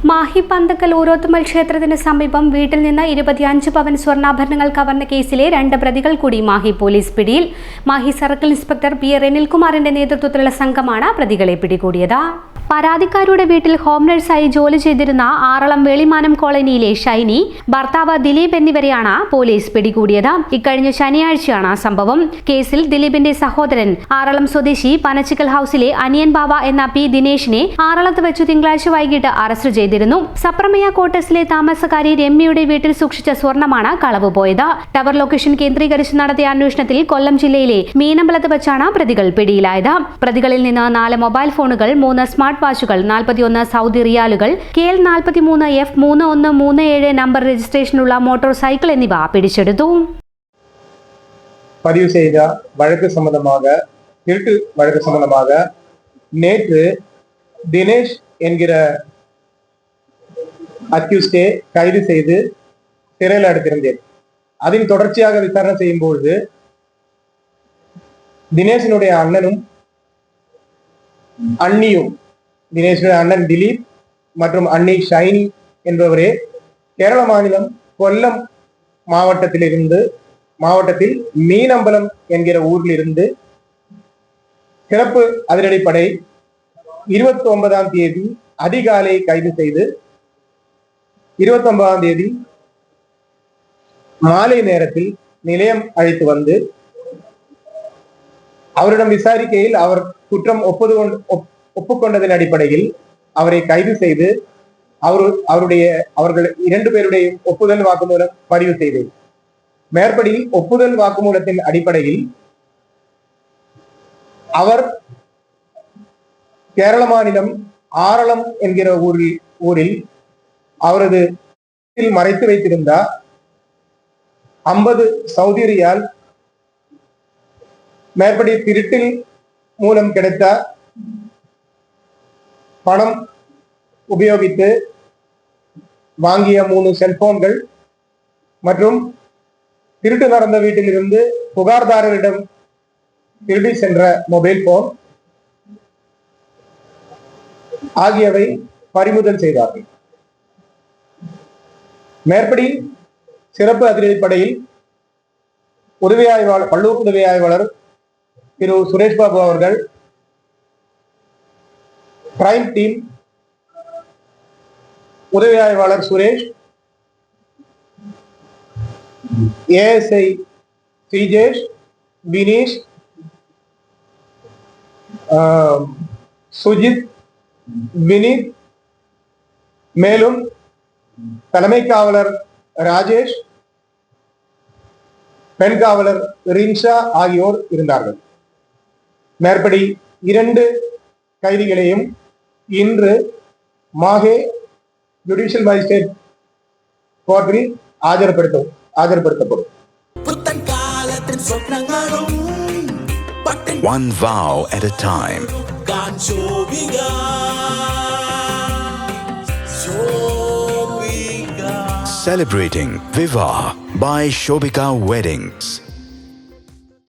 മാഹി പന്തക്കൽ ഊരോത്തുമൽ ക്ഷേത്രത്തിന് സമീപം വീട്ടിൽ നിന്ന് 25 പവൻ സ്വർണ്ണാഭരണങ്ങൾ കവർന്ന കേസിലെ 2 പ്രതികൾ കൂടി മാഹി പോലീസ് പിടിയിൽ. മാഹി സർക്കിൾ ഇൻസ്പെക്ടർ പി അനിൽകുമാറിന്റെ നേതൃത്വത്തിലുള്ള സംഘമാണ് പ്രതികളെ പിടികൂടിയത്. പരാതിക്കാരുടെ വീട്ടിൽ ഹോം നഴ്സായി ജോലി ചെയ്തിരുന്ന ആറളം വേളിമാനം കോളനിയിലെ ഷൈനി, ഭർത്താവ് ദിലീപ് എന്നിവരെയാണ് പോലീസ് പിടികൂടിയത്. ഇക്കഴിഞ്ഞ ശനിയാഴ്ചയാണ് സംഭവം. കേസിൽ ദിലീപിന്റെ സഹോദരൻ ആറളം സ്വദേശി പനച്ചിക്കൽ ഹൌസിലെ അനിയൻ ബാവ എന്ന പി ദിനേശിനെ ആറളത്ത് വെച്ചു തിങ്കളാഴ്ച വൈകിട്ട് അറസ്റ്റ് ചെയ്തിരുന്നു. സപ്രമയ ക്വാർട്ടേഴ്സിലെ താമസക്കാരി രമ്യയുടെ വീട്ടിൽ സൂക്ഷിച്ച സ്വർണ്ണമാണ് കളവ് പോയത്. ടവർ ലൊക്കേഷൻ കേന്ദ്രീകരിച്ച് നടത്തിയ അന്വേഷണത്തിൽ കൊല്ലം ജില്ലയിലെ മീനമ്പലത്ത് വെച്ചാണ് പ്രതികൾ പിടിയിലായത്. പ്രതികളിൽ നിന്ന് 4 മൊബൈൽ ഫോണുകൾ, 3 സ്മാർട്ട് വാച്ചുകൾ, 41 സൗദി റിയാലുകൾ, KL43F3137 നമ്പർ രജിസ്ട്രേഷനുള്ള മോട്ടോർ സൈക്കിൾ എന്നിവ പിടിച്ചെടുത്തു. பதிவு செய்த வழக்கு சம்பந்தமாக திருட்டு வழக்கு சம்பந்தமாக நேற்று தினேஷ் என்கிற அக்யூஸ்டே கைது செய்து சிறையில் அடைத்திருந்தேன். அதில் தொடர்ச்சியாக விசாரணை செய்யும் பொழுது தினேஷனுடைய அண்ணனும் அண்ணியும், தினேஷனுடைய அண்ணன் திலீப் மற்றும் அண்ணி ஷைனி என்பவரே கேரள மாநிலம் கொல்லம் மாவட்டத்தில் மீனம்பலம் என்கிற ஊரில் இருந்து சிறப்பு அதிரடிப்படை 29ஆம் தேதி அதிகாலை கைது செய்து 29ஆம் தேதி மாலை நேரத்தில் நிலையம் அழைத்து வந்து அவரிடம் விசாரிக்கையில் அவர் குற்றம் ஒப்புக்கொண்டதன் அடிப்படையில் அவரை கைது செய்து அவர்கள் 2 பேருடைய ஒப்புதல் வாக்குமூலம் பதிவு செய்தது. மேற்படி ஒப்புதல் வாக்குமூலத்தின் அடிப்படையில் அவர் கேரள மாநிலம் ஆரளம் என்கிற ஊரில் அவரது மறைத்து வைத்திருந்த 50 சவுதி ரியால், மேற்படி திருட்டில் மூலம் கிடைத்த பணம் உபயோகித்து வாங்கிய 3 செல்போன்கள் மற்றும் திருட்டு நடந்த வீட்டிலிருந்து புகார்தாரரிடம் திருடி சென்ற மொபைல் போன் ஆகியவை பறிமுதல் செய்தார்கள். மேற்படி சிறப்பு அதிரடிப்படையில் பல்லூர் உதவி ஆய்வாளர் திரு சுரேஷ் பாபு அவர்கள், பிரைம் டீம் உதவி ஆய்வாளர் சுரேஷ், ஏஎஸ்ஐ ஸ்ரீஜேஷ், வினீஷ், சுஜித், வினீத், மேலும் தலைமை காவலர் ராஜேஷ், பெண் காவலர் ரின்ஷா ஆகியோர் இருந்தார்கள். மேற்படி 2 கைதிகளையும் இன்று மாஹே ஜுடிஷியல் மேஜிஸ்ட்ரேட் கோர்ட்டில் ஆஜர்படுத்தப்படும். One vow at a time. Celebrating Viva by Shobika Weddings.